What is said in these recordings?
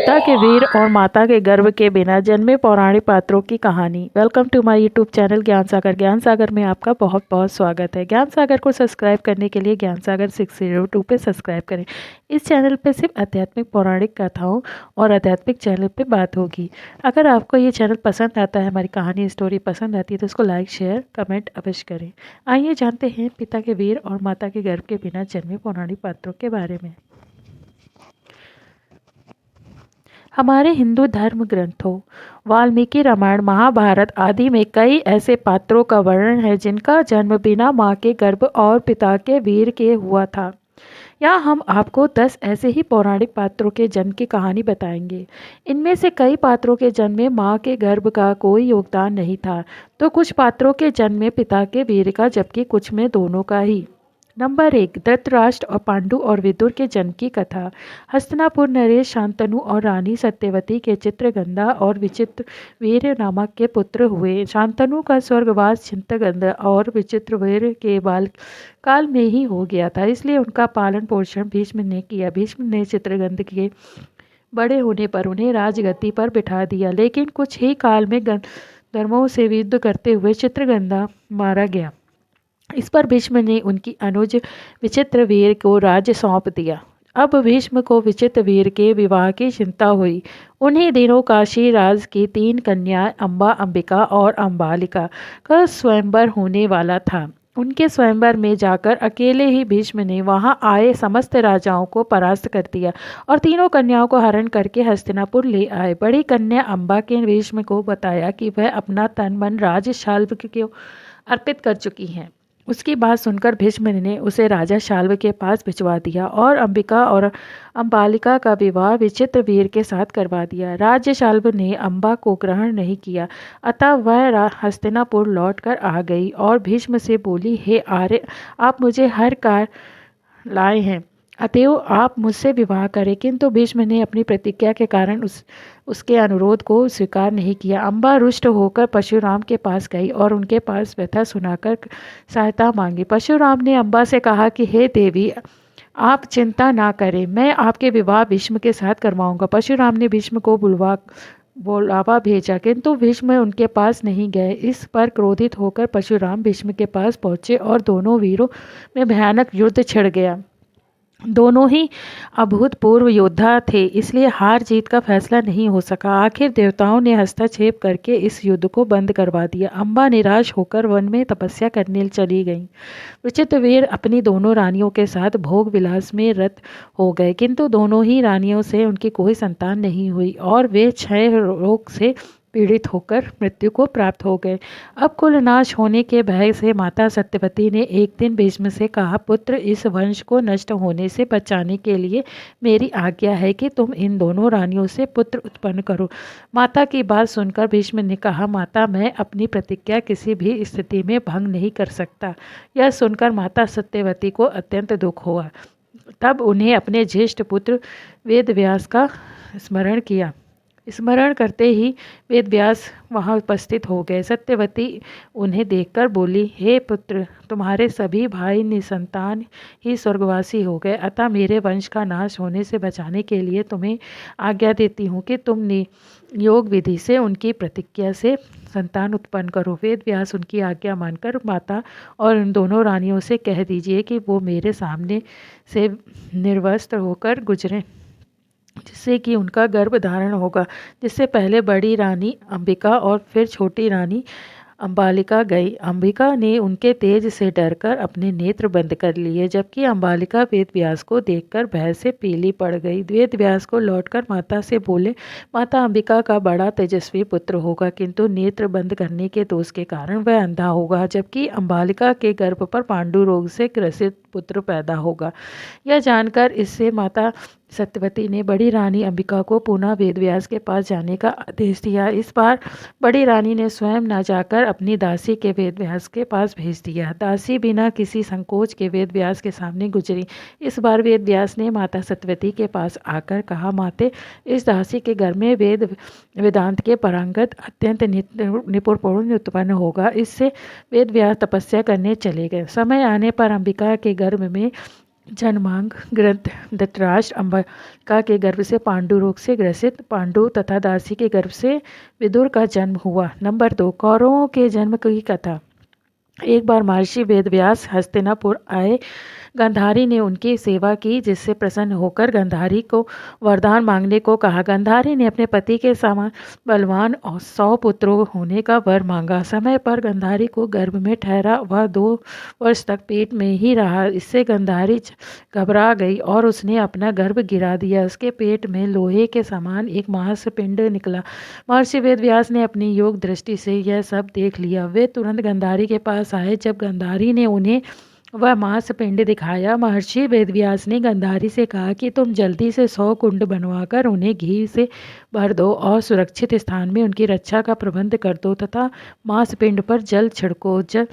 पिता के वीर और माता के गर्भ के बिना जन्मे पौराणिक पात्रों की कहानी। Welcome to my YouTube channel Gyan Sagar. ज्ञान सागर में आपका बहुत बहुत स्वागत है। ज्ञान सागर को सब्सक्राइब करने के लिए ज्ञान सागर 602 पे सब्सक्राइब करें। इस चैनल पे सिर्फ आध्यात्मिक पौराणिक कथाओं और आध्यात्मिक चैनल पे बात होगी। अगर आपको ये चैनल पसंद आता है, हमारी कहानी स्टोरी पसंद आती है, तो उसको लाइक शेयर कमेंट अवश्य करें। आइए जानते हैं पिता के वीर और माता के गर्भ के बिना जन्मे पौराणिक पात्रों के बारे में। हमारे हिंदू धर्म ग्रंथों वाल्मीकि रामायण महाभारत आदि में कई ऐसे पात्रों का वर्णन है जिनका जन्म बिना माँ के गर्भ और पिता के वीर के हुआ था। यहाँ हम आपको 10 ऐसे ही पौराणिक पात्रों के जन्म की कहानी बताएंगे। इनमें से कई पात्रों के जन्म में माँ के गर्भ का कोई योगदान नहीं था, तो कुछ पात्रों के जन्म में पिता के वीर का, जबकि कुछ में दोनों का ही। नंबर 1, धृतराष्ट्र और पांडु और विदुर के जन्म की कथा। हस्तिनापुर नरेश शांतनु और रानी सत्यवती के चित्रगंधा और विचित्रवीर्य नामक के पुत्र हुए। शांतनु का स्वर्गवास चित्रगंधा और विचित्रवीर्य के बाल काल में ही हो गया था, इसलिए उनका पालन पोषण भीष्म ने किया। भीष्म ने चित्रगंध के बड़े होने पर उन्हें राजगद्दी पर बिठा दिया, लेकिन कुछ ही काल में धर्मों से युद्ध करते हुए चित्रगंधा मारा गया। इस पर भीष्म ने उनकी अनुज विचित्रवीर को राज्य सौंप दिया। अब भीष्म को विचित्रवीर के विवाह की चिंता हुई। उन्हीं दिनों काशी राज की 3 कन्याएं अम्बा, अंबिका और अम्बालिका का स्वयंवर होने वाला था। उनके स्वयंवर में जाकर अकेले ही भीष्म ने वहां आए समस्त राजाओं को परास्त कर दिया और तीनों कन्याओं को हरण करके हस्तिनापुर ले आए। बड़ी कन्या अम्बा के भीष्म को बताया कि वह अपना तन मन राज शाल्व को अर्पित कर चुकी हैं। उसकी बात सुनकर भीष्म ने उसे राजा शाल्व के पास भिजवा दिया और अंबिका और अम्बालिका का विवाह विचित्रवीर के साथ करवा दिया। राज्य शाल्व ने अम्बा को ग्रहण नहीं किया, अतः वह हस्तिनापुर लौटकर आ गई और भीष्म से बोली, हे आर्य, आप मुझे हर कार लाए हैं, अतएव आप मुझसे विवाह करें। किंतु भीष्म ने अपनी प्रतिज्ञा के कारण उसके अनुरोध को स्वीकार नहीं किया। अम्बा रुष्ट होकर परशुराम के पास गई और उनके पास व्यथा सुनाकर सहायता मांगी। परशुराम ने अम्बा से कहा कि हे देवी, आप चिंता ना करें, मैं आपके विवाह भीष्म के साथ करवाऊंगा। परशुराम ने भीष्म को बुलावा भेजा, किंतु भीष्म उनके पास नहीं गए। इस पर क्रोधित होकर परशुराम भीष्म के पास पहुंचे और दोनों वीरों में भयानक युद्ध छिड़ गया। दोनों ही अभूतपूर्व योद्धा थे, इसलिए हार जीत का फैसला नहीं हो सका। आखिर देवताओं ने हस्तक्षेप करके इस युद्ध को बंद करवा दिया। अम्बा निराश होकर वन में तपस्या करने चली गईं। विचित्रवीर अपनी दोनों रानियों के साथ भोग विलास में रत हो गए, किंतु दोनों ही रानियों से उनकी कोई संतान नहीं हुई और वे क्षय रोग से पीड़ित होकर मृत्यु को प्राप्त हो गए। अब कुल नाश होने के भय से माता सत्यवती ने एक दिन भीष्म से कहा, पुत्र, इस वंश को नष्ट होने से बचाने के लिए मेरी आज्ञा है कि तुम इन दोनों रानियों से पुत्र उत्पन्न करो। माता की बात सुनकर भीष्म ने कहा, माता, मैं अपनी प्रतिज्ञा किसी भी स्थिति में भंग नहीं कर सकता। यह सुनकर माता सत्यवती को अत्यंत दुख हुआ। तब उन्हें अपने ज्येष्ठ पुत्र वेदव्यास का स्मरण किया। स्मरण करते ही वेदव्यास वहां उपस्थित हो गए। सत्यवती उन्हें देखकर बोली, हे पुत्र, तुम्हारे सभी भाई निसंतान ही स्वर्गवासी हो गए, अतः मेरे वंश का नाश होने से बचाने के लिए तुम्हें आज्ञा देती हूँ कि तुम योग विधि से उनकी प्रतिज्ञा से संतान उत्पन्न करो। वेदव्यास उनकी आज्ञा मानकर माता और उन दोनों रानियों से कह दीजिए कि वो मेरे सामने से निर्वस्त्र होकर गुजरें, जिससे कि उनका गर्भ धारण होगा। जिससे पहले बड़ी रानी अंबिका और फिर छोटी रानी अम्बालिका गई। अंबिका ने उनके तेज से डरकर अपने नेत्र बंद कर लिए, जबकि अम्बालिका वेदव्यास को देखकर भय से पीली पड़ गई। वेदव्यास को लौटकर माता से बोले, माता, अंबिका का बड़ा तेजस्वी पुत्र होगा, किंतु नेत्र बंद करने के दोष के कारण वह अंधा होगा, जबकि अम्बालिका के गर्भ पर पांडु रोग से ग्रसित पुत्र पैदा होगा। यह जानकर इससे माता सत्यवती ने बड़ी रानी अंबिका को पुनः वेदव्यास के पास जाने का आदेश दिया। इस बार बड़ी रानी ने स्वयं न जाकर अपनी दासी के वेदव्यास के पास भेज दिया। दासी बिना किसी संकोच के वेदव्यास के सामने गुजरी। इस बार वेदव्यास ने माता सत्यवती के पास आकर कहा, माते, इस दासी के घर में वेदांत के पारंगत अत्यंत निपुण उत्पन्न होगा। इससे वेदव्यास तपस्या करने चले गए। समय आने पर अंबिका के गर्भ में जन्मांग ग्रंथ धृतराष्ट्र अंबिका के गर्भ से पांडु रोग से ग्रसित पांडु तथा दासी के गर्भ से विदुर का जन्म हुआ। नंबर 2, कौरवों के जन्म की कथा। एक बार महर्षि वेदव्यास हस्तिनापुर आए। गांधारी ने उनकी सेवा की, जिससे प्रसन्न होकर गांधारी को वरदान मांगने को कहा। गांधारी ने अपने पति के समान बलवान और 100 पुत्रों होने का वर मांगा। समय पर गांधारी को गर्भ में ठहरा, वह 2 वर्ष तक पेट में ही रहा। इससे गांधारी घबरा गई और उसने अपना गर्भ गिरा दिया। उसके पेट में लोहे के समान एक मांसपिंड निकला। महर्षि वेदव्यास ने अपनी योग दृष्टि से यह सब देख लिया। वे तुरंत गांधारी के पास आए। जब गांधारी ने उन्हें वह मांसपिंड दिखाया, महर्षि वेदव्यास ने गांधारी से कहा कि तुम जल्दी से 100 कुंड बनवाकर उन्हें घी से भर दो और सुरक्षित स्थान में उनकी रक्षा का प्रबंध कर दो तथा मांसपिंड पर जल छिड़को। जल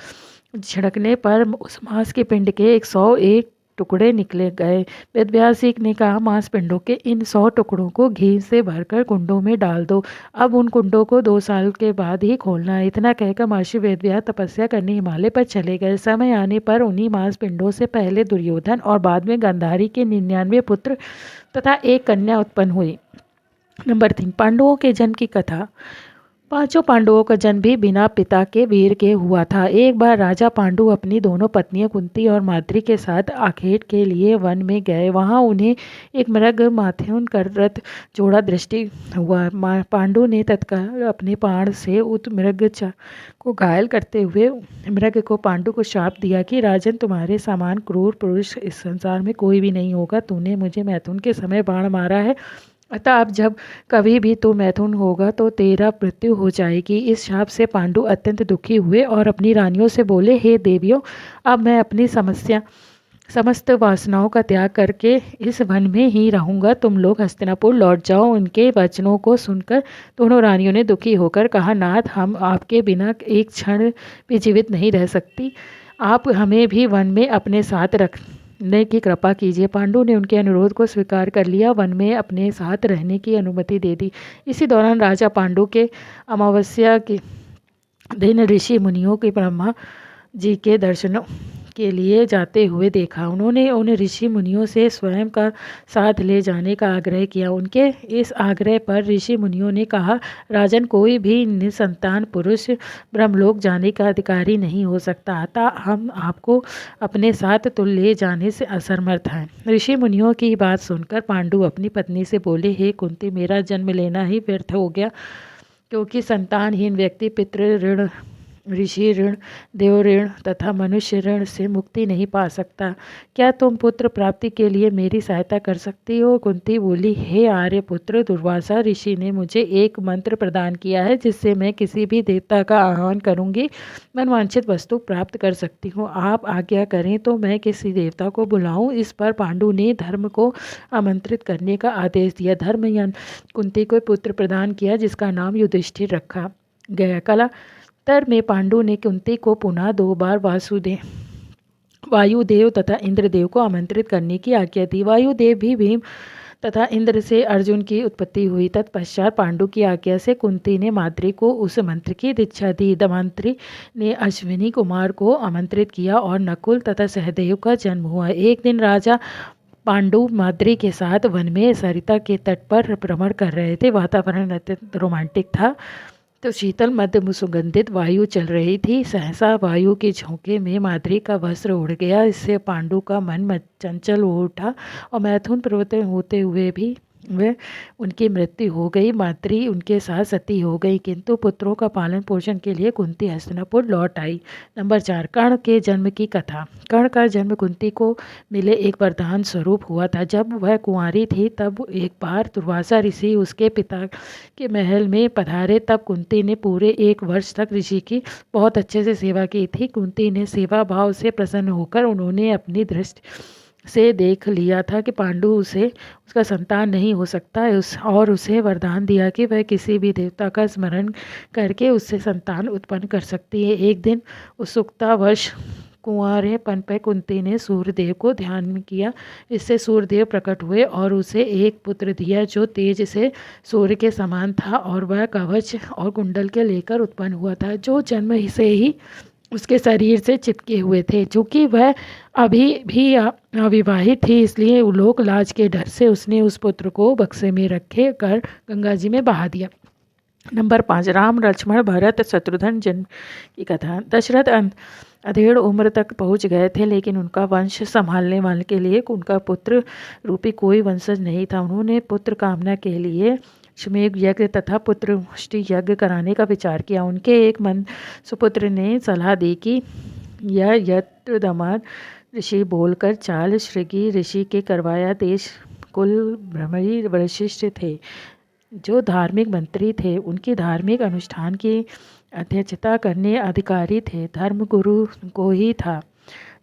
छिड़कने पर उस मांस के पिंड के 101 टुकड़े निकले गए। वेदव्यास ने कहा, मांसपिंडों के इन 100 टुकड़ों को घी से भरकर कुंडों में डाल दो। अब उन कुंडों को 2 साल के बाद ही खोलना है। इतना कहकर महर्षि वेदव्यास तपस्या करने हिमालय पर चले गए। समय आने पर उन्हीं मांसपिंडों से पहले दुर्योधन और बाद में गांधारी के 99 पुत्र तथा एक कन्या उत्पन्न हुई। नंबर 3, पांडवों के जन्म की कथा। 5 पांडवों का जन्म भी बिना पिता के वीर के हुआ था। एक बार राजा पांडु अपनी दोनों पत्नियां कुंती और माद्री के साथ आखेट के लिए वन में गए। वहां उन्हें एक मृग माथुन कर रथ जोड़ा दृष्टि हुआ। पांडु ने तत्काल अपने बाण से उत मृग को घायल करते हुए मृग को पांडु को शाप दिया कि राजन, तुम्हारे समान क्रूर पुरुष इस संसार में कोई भी नहीं होगा। तूने मुझे मैथुन के समय बाण मारा है, अतः अब जब कभी भी तू मैथुन होगा तो तेरा मृत्यु हो जाएगी। इस शाप से पांडु अत्यंत दुखी हुए और अपनी रानियों से बोले, हे देवियों, अब मैं अपनी समस्त वासनाओं का त्याग करके इस वन में ही रहूंगा। तुम लोग हस्तिनापुर लौट जाओ। उनके वचनों को सुनकर दोनों रानियों ने दुखी होकर कहा, नाथ, हम आपके बिना एक क्षण भी जीवित नहीं रह सकती। आप हमें भी वन में अपने साथ रखने की कृपा कीजिए। पांडु ने उनके अनुरोध को स्वीकार कर लिया, वन में अपने साथ रहने की अनुमति दे दी। इसी दौरान राजा पांडु के अमावस्या के दिन ऋषि मुनियों के ब्रह्मा जी के दर्शनों के लिए जाते हुए देखा। उन्होंने उन ऋषि मुनियों से स्वयं का साथ ले जाने का आग्रह किया। उनके इस आग्रह पर ऋषि मुनियों ने कहा, राजन, कोई भी निसंतान पुरुष ब्रह्मलोक जाने का अधिकारी नहीं हो सकता, अतः हम आपको अपने साथ तुल ले जाने से असमर्थ हैं। ऋषि मुनियों की बात सुनकर पांडु अपनी पत्नी से बोले, हे कुंती, मेरा जन्म लेना ही व्यर्थ हो गया, क्योंकि संतानहीन व्यक्ति पितृ ऋण, ऋषि ऋण, देव ऋण तथा मनुष्य ऋण से मुक्ति नहीं पा सकता। क्या तुम पुत्र प्राप्ति के लिए मेरी सहायता कर सकती हो? कुंती बोली, हे आर्य पुत्र, दुर्वासा ऋषि ने मुझे एक मंत्र प्रदान किया है, जिससे मैं किसी भी देवता का आह्वान करूंगी मनवांछित वस्तु प्राप्त कर सकती हूँ। आप आज्ञा करें तो मैं किसी देवता को बुलाऊं। इस पर पांडु ने धर्म को आमंत्रित करने का आदेश दिया। धर्म कुंती को पुत्र प्रदान किया, जिसका नाम युधिष्ठिर रखा गया। कालांतर में पांडु ने कुंती को पुनः 2 बार वायुदेव तथा इंद्रदेव को आमंत्रित करने की आज्ञा दी। वायुदेव भी भीम तथा इंद्र से अर्जुन की उत्पत्ति हुई। तत्पश्चात पांडु की आज्ञा से कुंती ने माद्री को उस मंत्र की दीक्षा दी। दमयंती ने अश्विनी कुमार को आमंत्रित किया और नकुल तथा सहदेव का जन्म हुआ। एक दिन राजा पांडु माद्री के साथ वन में सरिता के तट पर भ्रमण कर रहे थे। वातावरण अत्यंत रोमांटिक था, तो शीतल मध्य सुगंधित वायु चल रही थी। सहसा वायु के झोंके में माद्री का वस्त्र उड़ गया। इससे पांडु का मन चंचल हो उठा और मैथुन प्रवृत्ति होते हुए भी वे उनकी मृत्यु हो गई। माद्री उनके साथ सती हो गई, किंतु पुत्रों का पालन पोषण के लिए कुंती हस्तिनापुर लौट आई। नंबर 4, कर्ण के जन्म की कथा। कर्ण का जन्म कुंती को मिले एक वरदान स्वरूप हुआ था। जब वह कुंवारी थी तब एक बार दुर्वासा ऋषि उसके पिता के महल में पधारे। तब कुंती ने पूरे 1 वर्ष तक ऋषि की बहुत अच्छे से सेवा की थी। कुंती ने सेवा भाव से प्रसन्न होकर उन्होंने अपनी दृष्टि से देख लिया था कि पांडु उसका संतान नहीं हो सकता, और उसे वरदान दिया कि वह किसी भी देवता का स्मरण करके उससे संतान उत्पन्न कर सकती है। एक दिन उत्सुकतावश कुंवारेपन पर कुंती ने सूर्यदेव को ध्यान किया। इससे सूर्यदेव प्रकट हुए और उसे एक पुत्र दिया, जो तेज से सूर्य के समान था और वह कवच और कुंडल के लेकर उत्पन्न हुआ था, जो जन्म से ही उसके शरीर से चिपके हुए थे। चूँकि वह अभी भी अविवाहित थी, इसलिए लोक लाज के डर से उसने उस पुत्र को बक्से में रखे कर गंगा जी में बहा दिया। नंबर 5, राम लक्ष्मण भरत शत्रुघ्न जन्म की कथा। दशरथ अधेड़ उम्र तक पहुंच गए थे, लेकिन उनका वंश संभालने वाले के लिए उनका पुत्र रूपी कोई वंशज नहीं था। उन्होंने पुत्र कामना के लिए श्वेमेघ यज्ञ तथा पुत्र मुष्टि यज्ञ कराने का विचार किया। उनके एक मन सुपुत्र ने सलाह दी कि यह यत्र दामाद ऋषि बोलकर चाल श्रृंगी ऋषि के करवाया। देश कुल भ्रमरी वशिष्ठ थे, जो धार्मिक मंत्री थे। उनकी धार्मिक अनुष्ठान की अध्यक्षता करने अधिकारी थे, धर्म गुरु को ही था।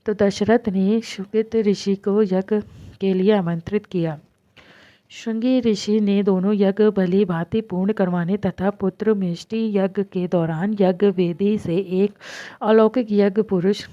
तो दशरथ ने शुकित ऋषि को यज्ञ के लिए आमंत्रित किया। श्रृंगी ऋषि ने दोनों यज्ञ भली भांति पूर्ण करवाने तथा पुत्र मेष्टि यज्ञ के दौरान यज्ञ वेदी से एक अलौकिक यज्ञ पुरुष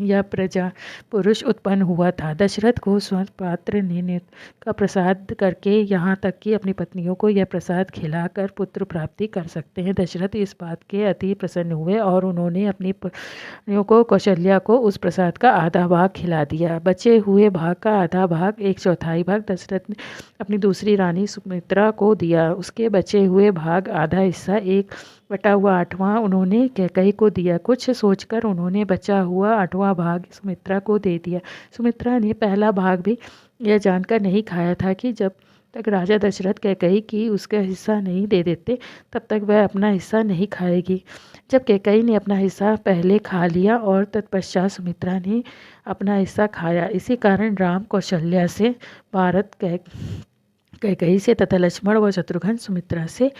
या प्रजा पुरुष उत्पन्न हुआ था। दशरथ को स्वर्ण पात्र ने का प्रसाद करके यहाँ तक कि अपनी पत्नियों को यह प्रसाद खिलाकर पुत्र प्राप्ति कर सकते हैं। दशरथ इस बात के अति प्रसन्न हुए और उन्होंने अपनी पत्नियों को कौशल्या को उस प्रसाद का आधा भाग खिला दिया। बचे हुए भाग का आधा भाग 1/4 भाग दशरथ ने अपनी दूसरी रानी सुमित्रा को दिया। उसके बचे हुए भाग आधा हिस्सा 1/8वां उन्होंने कैकेयी को दिया। कुछ सोचकर उन्होंने बचा हुआ 8वां भाग सुमित्रा को दे दिया। सुमित्रा ने पहला भाग भी यह जानकर नहीं खाया था कि जब तक राजा दशरथ कैकेयी की उसका हिस्सा नहीं दे देते, तब तक वह अपना हिस्सा नहीं खाएगी। जब कैकेयी ने अपना हिस्सा पहले खा लिया और तत्पश्चात सुमित्रा ने अपना हिस्सा खाया, इसी कारण राम कौशल्या से, भारत कैकेयी से तथा लक्ष्मण व शत्रुघ्न सुमित्रा से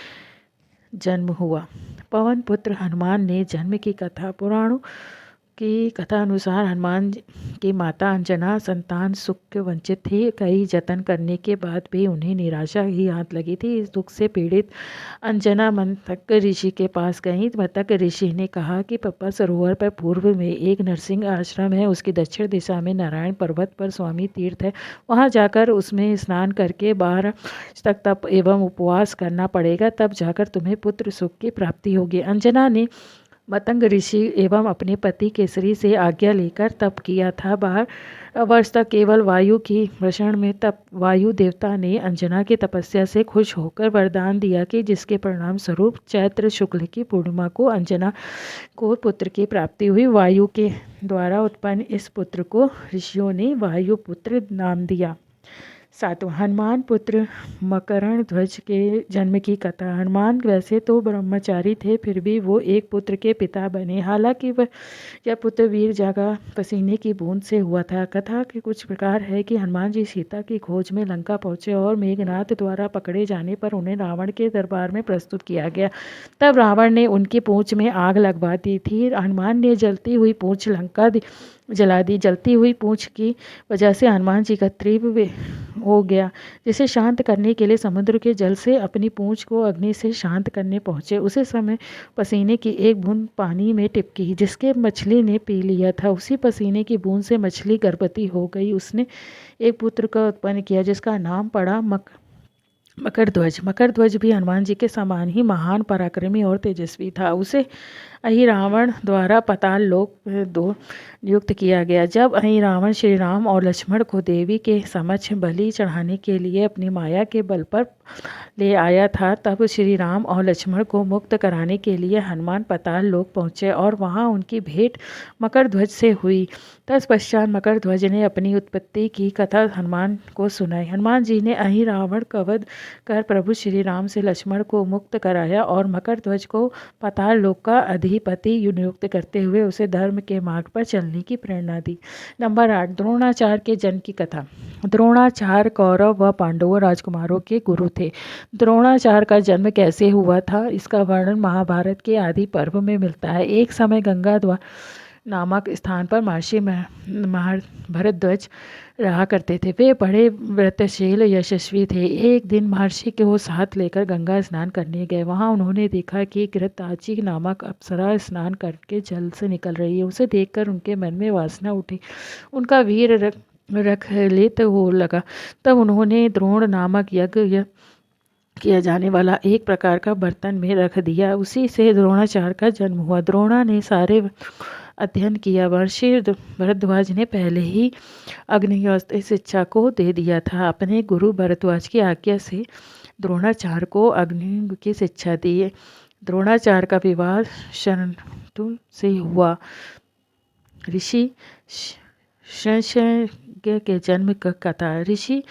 जन्म हुआ। पवन पुत्र हनुमान ने जन्म की कथा। पुराणों की कथा अनुसार हनुमान की माता अंजना संतान सुख के वंचित थी। कई जतन करने के बाद भी उन्हें निराशा ही हाथ लगी थी। इस दुख से पीड़ित अंजना मंथक ऋषि के पास गई। मंथक ऋषि ने कहा कि पप्पा सरोवर पर पूर्व में एक नरसिंह आश्रम है, उसकी दक्षिण दिशा में नारायण पर्वत पर स्वामी तीर्थ है। वहाँ जाकर उसमें स्नान करके 12 तक तप एवं उपवास करना पड़ेगा, तब जाकर तुम्हें पुत्र सुख की प्राप्ति होगी। अंजना ने मतंग ऋषि एवं अपने पति केसरी से आज्ञा लेकर तप किया था। 12 वर्ष तक केवल वायु की वषण में तप वायु देवता ने अंजना की तपस्या से खुश होकर वरदान दिया कि जिसके परिणाम स्वरूप चैत्र शुक्ल की पूर्णिमा को अंजना को पुत्र की प्राप्ति हुई। वायु के द्वारा उत्पन्न इस पुत्र को ऋषियों ने वायुपुत्र नाम दिया। 7वां, हनुमान पुत्र मकरण ध्वज के जन्म की कथा। हनुमान वैसे तो ब्रह्मचारी थे, फिर भी वो एक पुत्र के पिता बने। हालांकि वह यह पुत्र वीर जागा पसीने की बूंद से हुआ था। कथा के कुछ प्रकार है कि हनुमान जी सीता की खोज में लंका पहुंचे और मेघनाथ द्वारा पकड़े जाने पर उन्हें रावण के दरबार में प्रस्तुत किया गया। तब रावण ने उनकी पूंछ में आग लगवा दी थी। हनुमान ने जलती हुई पूंछ लंका जला दी। जलती हुई पूंछ की वजह से हनुमान जी का तीव्र हो गया, जिसे शांत करने के लिए समुद्र के जल से अपनी पूंछ को अग्नि से शांत करने पहुंचे। उसी समय पसीने की एक बूंद पानी में टिपकी, जिसके मछली ने पी लिया था। उसी पसीने की बूंद से मछली गर्भवती हो गई। उसने एक पुत्र का उत्पन्न किया, जिसका नाम पड़ा मकरध्वज। मकरध्वज भी हनुमान जी के समान ही महान पराक्रमी और तेजस्वी था। उसे रावण द्वारा पाताल लोक नियुक्त किया गया। जब रावण श्री राम और लक्ष्मण को देवी के समक्ष बलि चढ़ाने के लिए अपनी माया के बल पर ले आया था, तब श्री राम और लक्ष्मण को मुक्त कराने के लिए हनुमान पाताल लोक पहुँचे और वहाँ उनकी भेंट मकरध्वज से हुई। तत्पश्चात मकरध्वज ने अपनी उत्पत्ति की कथा हनुमान को सुनाई। हनुमान जी ने रावण का वध कर प्रभु श्री राम से लक्ष्मण को मुक्त कराया और मकरध्वज को पाताल लोक का अधिपति नियुक्त करते हुए उसे धर्म के मार्ग पर चलने की प्रेरणा दी। नंबर 8, द्रोणाचार्य के जन्म की कथा। द्रोणाचार्य कौरव व पांडवों राजकुमारों के गुरु थे। द्रोणाचार्य का जन्म कैसे हुआ था, इसका वर्णन महाभारत के आदि पर्व में मिलता है। एक समय गंगा नामक स्थान पर महर्षि भरद्वाज रहा करते थे। वे बड़े व्रतशील यशस्वी थे। एक दिन महर्षि को साथ लेकर गंगा स्नान करने गए। वहां उन्होंने देखा कि घृताची नामक अप्सरा स्नान करके जल से निकल रही है। उसे देखकर उनके मन में वासना उठी, उनका वीर रख लेत हो लगा। तब उन्होंने द्रोण नामक यज्ञ किया जाने वाला एक प्रकार का बर्तन में रख दिया। उसी से द्रोणाचार्य का जन्म हुआ। द्रोणा ने सारे अध्ययन किया। महर्षि भरद्वाज ने पहले ही अग्निहोत्र शिक्षा को दे दिया था। अपने गुरु भरद्वाज की आज्ञा से द्रोणाचार्य को अग्नि की शिक्षा दी। द्रोणाचार्य का विवाह शंतनु से हुआ। ऋषि शृंग के जन्म का कथा। ऋषि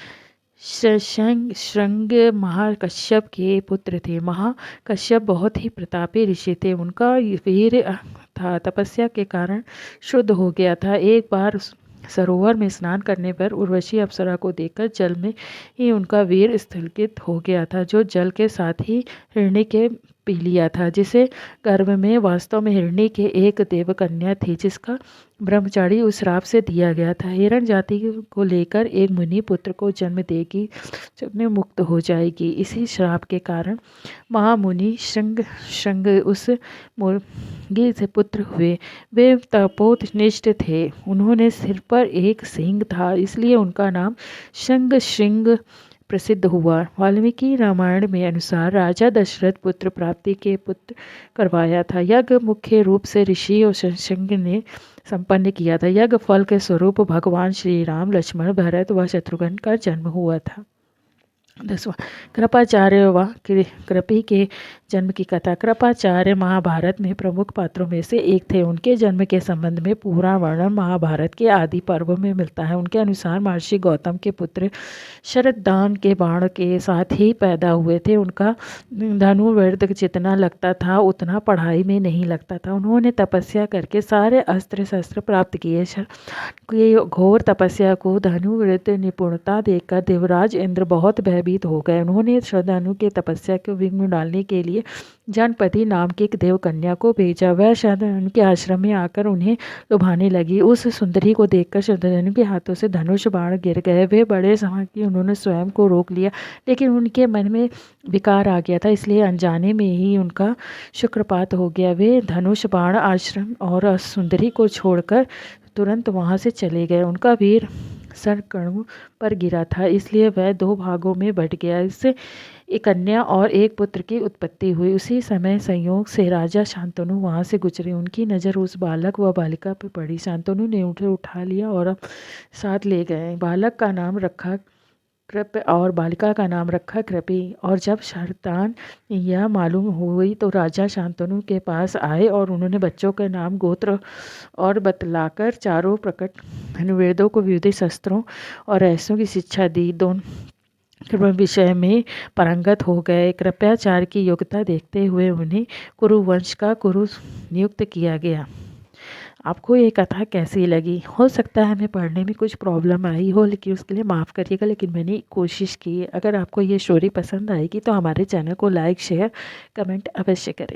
शृंग महाकश्यप के पुत्र थे। महाकश्यप बहुत ही प्रतापी ऋषि थे। उनका वीर था, तपस्या के कारण शुद्ध हो गया था। एक बार सरोवर में स्नान करने पर उर्वशी अप्सरा को देखकर जल में ही उनका वीर स्थगित हो गया था, जो जल के साथ ही हिरणी के पी लिया था, जिसे गर्भ में वास्तव में हिरणी के एक देवकन्या थी, जिसका ब्रह्मचारी उस श्राप से दिया गया था। हिरण जाति को लेकर एक मुनि पुत्र को जन्म देगी, जब में मुक्त हो जाएगी। इसी श्राप के कारण महामुनि शृंग उस मुर्गी से पुत्र हुए। वे तपोनिष्ठ थे। उन्होंने सिर पर एक सींग था, इसलिए उनका नाम शृंग प्रसिद्ध हुआ। वाल्मीकि रामायण में अनुसार राजा दशरथ पुत्र प्राप्ति के पुत्र करवाया था। यज्ञ मुख्य रूप से ऋषि और शृंग ने संपन्न किया था। यज्ञ फल के स्वरूप भगवान श्री राम, लक्ष्मण, भरत व शत्रुघ्न का जन्म हुआ था। 10वां कृपाचार्य व कृपि के जन्म की कथा। कृपाचार्य महाभारत में प्रमुख पात्रों में से एक थे। उनके जन्म के संबंध में पूरा वर्णन महाभारत के आदि पर्व में मिलता है। उनके अनुसार महर्षि गौतम के पुत्र शरदान के बाण के साथ ही पैदा हुए थे। उनका धनुर्वेद जितना लगता था उतना पढ़ाई में नहीं लगता था। उन्होंने तपस्या करके सारे अस्त्र शस्त्र प्राप्त किए। की घोर तपस्या को धनुर्वेद निपुणता देखकर देवराज इंद्र बहुत भयभीत हो गए। उन्होंने श्रद्धानु के तपस्या को विघ्न डालने के लिए जनपति नाम की एक देवकन्या को भेजा। वह श्रद्धानु के आश्रम में आकर उन्हें लुभाने लगी। उस सुंदरी को देखकर श्रद्धानु के हाथों से धनुष बाण गिर गए। वे बड़े समय की उन्होंने स्वयं को रोक लिया, लेकिन उनके मन में विकार आ गया था, इसलिए अनजाने में ही उनका शुक्रपात हो गया। वे धनुष बाण आश्रम और सुंदरी को छोड़कर तुरंत वहां से चले गए। उनका वीर सर कणु पर गिरा था, इसलिए वह 2 भागों में बट गया। इससे एक कन्या और एक पुत्र की उत्पत्ति हुई। उसी समय संयोग से राजा शांतनु वहां से गुजरे। उनकी नज़र उस बालक व बालिका पर पड़ी। शांतनु ने उन्हें उठा लिया और साथ ले गए। बालक का नाम रखा कृप और बालिका का नाम रखा कृपि। और जब शरदान यह मालूम हुई तो राजा शांतनु के पास आए और उन्होंने बच्चों के नाम गोत्र और बतलाकर चारों प्रकट धनुर्वेदों को विविध शस्त्रों और रहस्यों की शिक्षा दी। दोनों विषय में पारंगत हो गए। कृपाचार्य की योग्यता देखते हुए उन्हें कुरुवंश का गुरु नियुक्त किया गया। आपको ये कथा कैसी लगी? हो सकता है हमें पढ़ने में कुछ प्रॉब्लम आई हो, लेकिन उसके लिए माफ़ करिएगा, लेकिन मैंने कोशिश की। अगर आपको ये स्टोरी पसंद आएगी तो हमारे चैनल को लाइक, शेयर, कमेंट अवश्य करें।